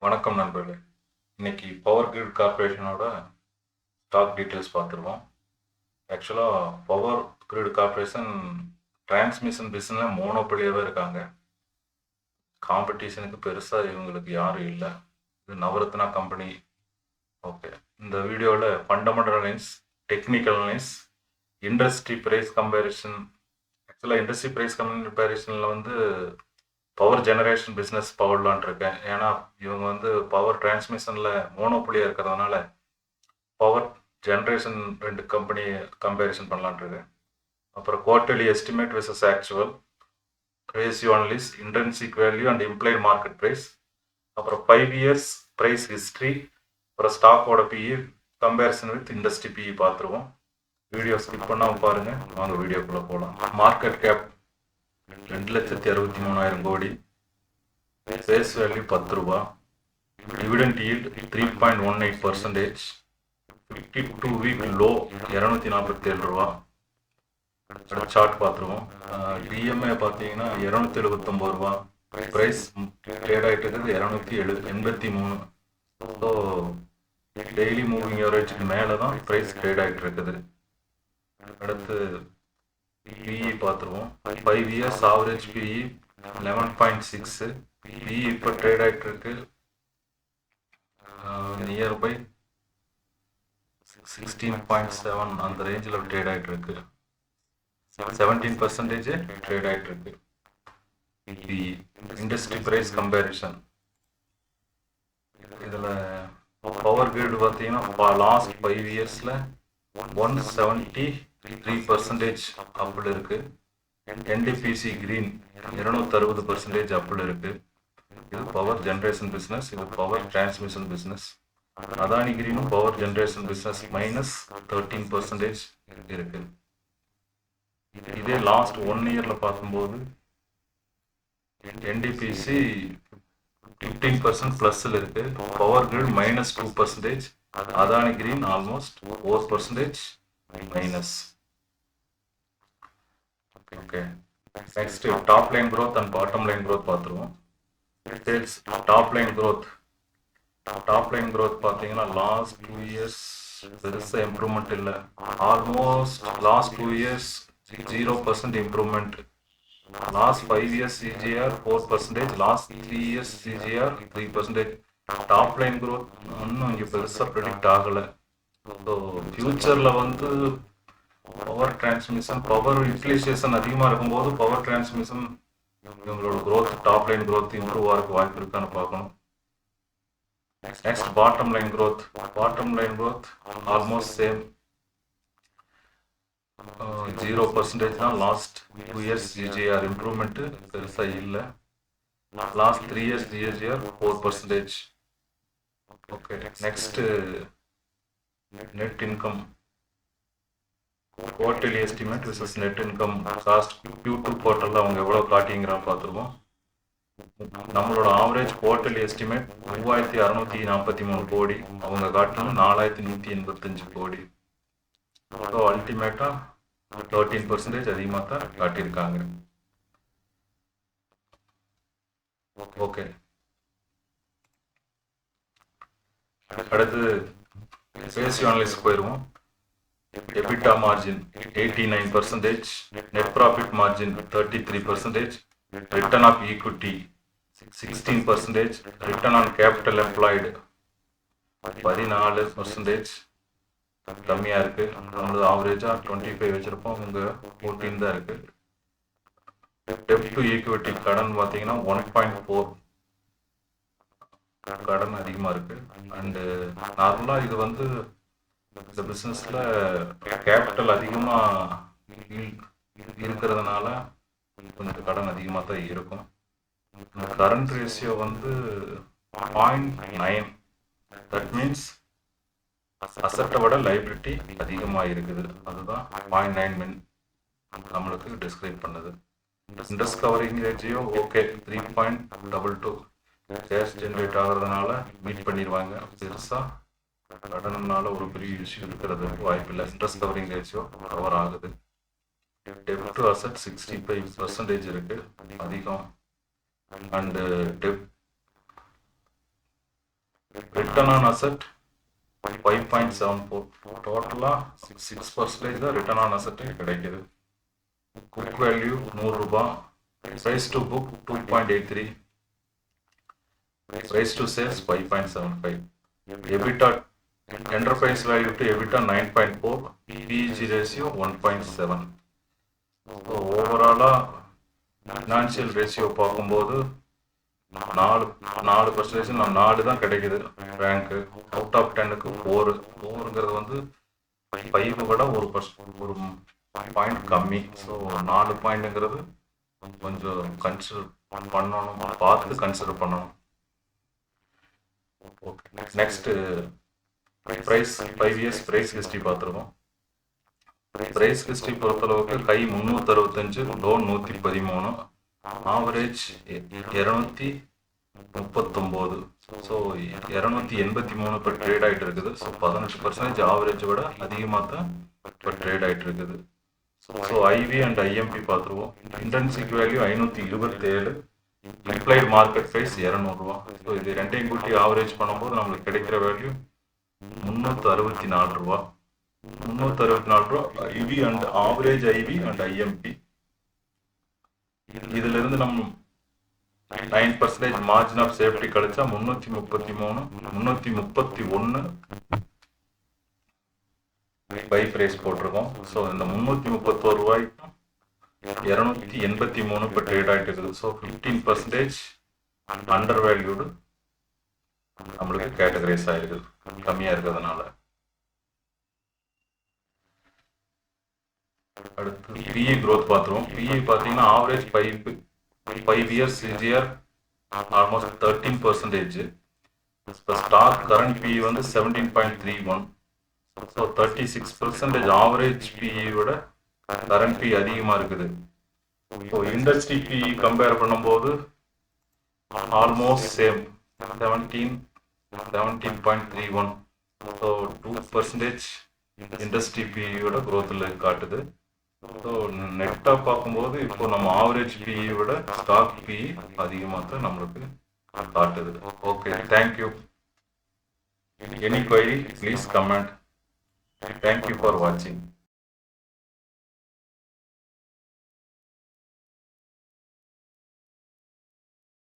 வணக்கம் நண்பர்களே. இன்னைக்கு பவர் கிரிட் கார்ப்பரேஷனோட ஸ்டாக் டீட்டெயில்ஸ் பார்த்துருவோம். ஆக்சுவலாக பவர் கிரிட் கார்ப்பரேஷன் டிரான்ஸ்மிஷன் பிஸ்னஸில் மோனோபொலியாகவே இருக்காங்க. காம்படிஷனுக்கு பெருசாக இவங்களுக்கு யாரும் இல்லை. இது நவரத்னா கம்பெனி. ஓகே, இந்த வீடியோவில் fundamental analyse, technical analyse, industry price comparison. ஆக்சுவலாக இண்டஸ்ட்ரி ப்ரைஸ் கம்பேரிசனில் வந்து பவர் ஜெனரேஷன் பிஸ்னஸ் பவர்லான் இருக்கேன். ஏன்னா இவங்க வந்து பவர் டிரான்ஸ்மிஷனில் மோனோபொலியாக இருக்கிறதுனால பவர் ஜெனரேஷன் ரெண்டு கம்பெனி கம்பேரிசன் பண்ணலான் இருக்கேன். அப்புறம் quarterly estimate versus actual, ratio analysis, intrinsic value and implied market price, அப்புறம் 5 இயர்ஸ் ப்ரைஸ் ஹிஸ்ட்ரி, அப்புறம் ஸ்டாக்கோட PE comparison with industry PE பார்த்துருவோம். வீடியோ ஸ்கிப் பண்ணாமல் பாருங்கள். வாங்க வீடியோக்குள்ளே போகலாம். மார்க்கெட் கேப் 2,63,000 கோடி, ஃபேஸ் வேல்யூ 10 ரூபா, டிவிடெண்ட் ஈல்ட் 3.18%, 52 வீக் லோ 247 ரூபா. சார்ட் பார்த்துருவோம். டிஎம்ஏ பார்த்தீங்கன்னா 279 ரூபா, ப்ரைஸ் ட்ரேட் ஆகிட்டு இருக்குது 283. ஸோ டெய்லி மூவிங் ஆவரேஜுக்கு மேலே தான் ப்ரைஸ் ட்ரேட் ஆகிட்டு இருக்குது. அடுத்து பிஇ பார்த்துருவோம். 5 இயர்ஸ் ஆவரேஜ் பிஇ 11.6, பிஇ இப்போ ட்ரேட் ஆகிட்டு இருக்கு நியர்பை 16.7 அந்த ரேஞ்சில் ட்ரேட் ஆகிட்டு இருக்கு. 17% ட்ரேட் ஆகிட்டு இருக்கு. பிஇ இண்டஸ்ட்ரி ப்ரைஸ் கம்பேரிசன் இதில் பவர் கிரிட் பார்த்தீங்கன்னா லாஸ்ட் 5 இயர்ஸில் 173% அப்பில் இருக்கு. என்டிபிசி கிரீன் 260% அப்பில் இருக்கு. இது பவர் ஜென்ரேஷன் பிஸ்னஸ், இது பவர் டிரான்ஸ்மிஷன் பிஸ்னஸ். அதானி கிரீனும் பவர் ஜென்ரேஷன் பிஸ்னஸ் -13% இருக்கு. இதே லாஸ்ட் 1 இயரில் பார்க்கும்போது என்டிபிசி 15% ப்ளஸில் இருக்கு, power grid -2%, Adani green almost 4% minus. Okay, next top line growth and bottom line growth பார்த்துருவோம். சேல்ஸ் டாப் லைன் growth பார்த்தீங்கன்னா லாஸ்ட் 2 இயர்ஸ் பெருசாக இம்ப்ரூவ்மெண்ட் இல்லை. Almost last 2 years 0% improvement. Last 5 years CAGR 4%, last 3 years CAGR 3%. Top line growth இன்னும் இங்கே பெருசாக predict ஆகலை. So ஃபியூச்சரில் வந்து பவர் டிரான்ஸ்மிஷன், பவர் யூட்டிலைசேஷன் அதிகமாக இருக்கும்போது பவர் டிரான்ஸ்மிஷன் இவங்களோட growth, top line growth improve ஆகிறதுக்கு வாய்ப்பு இருக்கான்னு பார்க்கணும். Next bottom line growth almost same, 0% தான். லாஸ்ட் 2 இயர்ஸ் சிஜிஆர் இம்ப்ரூவ்மெண்ட்டு பெருசாக இல்லை. Last 3 years CAGR 4%. Okay, next net income, quarterly estimate versus net income last Q2 குவார்ட்டரில் அவங்க எவ்வளோ காட்டிங்கிறான்னு பார்த்துருவோம். நம்மளோட ஆவரேஜ் குவார்டர்லி எஸ்டிமேட் 3643 கோடி, அவங்க காட்டினது 4185 கோடி. ஸோ அல்டிமேட்டாக 13% அதிகமாக தான் காட்டியிருக்காங்க. ஓகே, அடுத்து ரேஷியோ அனலைஸ் போயிடுவோம். EBITDA margin 89%, net profit margin 33%, return of equity 16%, return on capital employed 14%. கம்மியாக இருக்குது. நம்மளது ஆவரேஜாக 25 வச்சுருப்போம், இங்கே 14 தான் இருக்குது. டெப்ட் டு ஈக்விட்டி கடன் பார்த்தீங்கன்னா 1.4, கடன் அதிகமாக இருக்குது. அண்டு நார்மலாக இது வந்து இந்த பிஸ்னஸில் கேபிட்டல் அதிகமாக இருக்கிறதுனால கொஞ்சம் கடன் அதிகமாக தான் இருக்கும். கரண்ட் ரேஷியோ வந்து 0.9, தட் மீன்ஸ் அசட்டை விட லைபிலிட்டி அதிகமாக இருக்குது. அதுதான் 0.9 நம்மளுக்கு டிஸ்கிரைப் பண்ணுது. Interest covering ratio okay 3.22, cash generate ஆகிறதுனால மீட் பண்ணிடுவாங்க. பெருசாக கடனால ஒரு பெரிய இஷ்யூ இருக்கிறது வாய்ப்பு இல்லை. இன்ட்ரெஸ்ட் கவரிங் ரேஷியோ கவர் ஆகுது. டெப்ட் டு அசட் 65% இருக்கு, அதிகம். And Return on asset 5.74. டோட்டலாக 6% தான் ரிட்டர்ன் ஆன் அசட்டே கிடைக்குது. புக் வேல்யூ 100 ரூபாய். Price to book 2.83. Price to sales 5.75. EBITDA enterprise value to EBITDA 9.4. PEG ratio 1.7. So ஓவராலாக ஃபினான்ஷியல் ரேஷியோ பார்க்கும்போது 4% நம்ம 4 தான் கிடைக்குது ரேங்க்கு. அவுட் ஆஃப் 10க்கு 4ங்கிறது வந்து 5 விட ஒரு பாயிண்ட் கம்மி. ஸோ 4 பாயிண்ட்டுங்கிறது கொஞ்சம் கன்சிடர் பண்ணணும், பார்த்து கன்சிடர் பண்ணணும். ஓகே, next price 5 years price history பார்த்துருக்கோம். ப்ரைஸ் ஹிஸ்ட்ரி பொறுத்தளவுக்கு ஹை 365, லோ 113, ஆவரேஜ் 239. ஸோ 283 இப்போ ட்ரேட் ஆகிட்டு இருக்குது. ஸோ 18% ஆவரேஜ் விட அதிகமாக தான் இப்போ ட்ரேட் ஆகிட்டு இருக்குது. ஸோ ஐவி அண்ட் ஐஎம்பி பார்த்துருவோம். இன்டர்ன்சிக் வேல்யூ 527, இம்ப்ளைட் மார்க்கெட் ப்ரைஸ் 200 ரூபா. ஸோ இது ரெண்டையும் கூட்டி ஆவரேஜ் பண்ணும்போது நம்மளுக்கு கிடைக்கிற வேல்யூ 364 ரூபா. 364 ரூபா IV and average IV and IMP. இதுல இருந்து நம்ம 9% மார்ஜின் ஆஃப் சேஃப்டி கிடைச்சா 331 பை பிரைஸ் போட்டிருக்கோம். ஸோ இந்த 331 ரூபாய்க்கு 283 இப்போ ட்ரேட் ஆகிட்டு இருக்குது. ஸோ 15% அண்டர் வேல்யூடு நம்மளுக்கு கேட்டகரைஸ் ஆகிருக்குது, கம்மியாக இருக்கிறதுனால. அடுத்து பிஇ க்ரோத் பார்த்துருவோம். பிஇ பார்த்தீங்கன்னா ஆவரேஜ் 5 இயர்ஸ் சிஜிஆர் ஆல்மோஸ்ட் 13%. இப்போ ஸ்டாக் கரண்ட் பிஇ வந்து 17.31. ஸோ 36% ஆவரேஜ் பிஇ விட கரண்ட் பிஇ அதிகமாக இருக்குது. ஸோ இண்டஸ்ட்ரி பிஇ கம்பேர் பண்ணும்போது ஆல்மோஸ்ட் சேம் 17.31. ஸோ 2% இண்டஸ்ட்ரி பிஇயோட க்ரோத்தில் காட்டுது. ஸோ நெட்டாக பார்க்கும்போது இப்போ நம்ம ஆவரேஜ் பிஇ விட ஸ்டாக் பிஇ அதிகமாக தான் நம்மளுக்கு காட்டுது. Okay, thank you. Any query, please comment. Thank you for watching.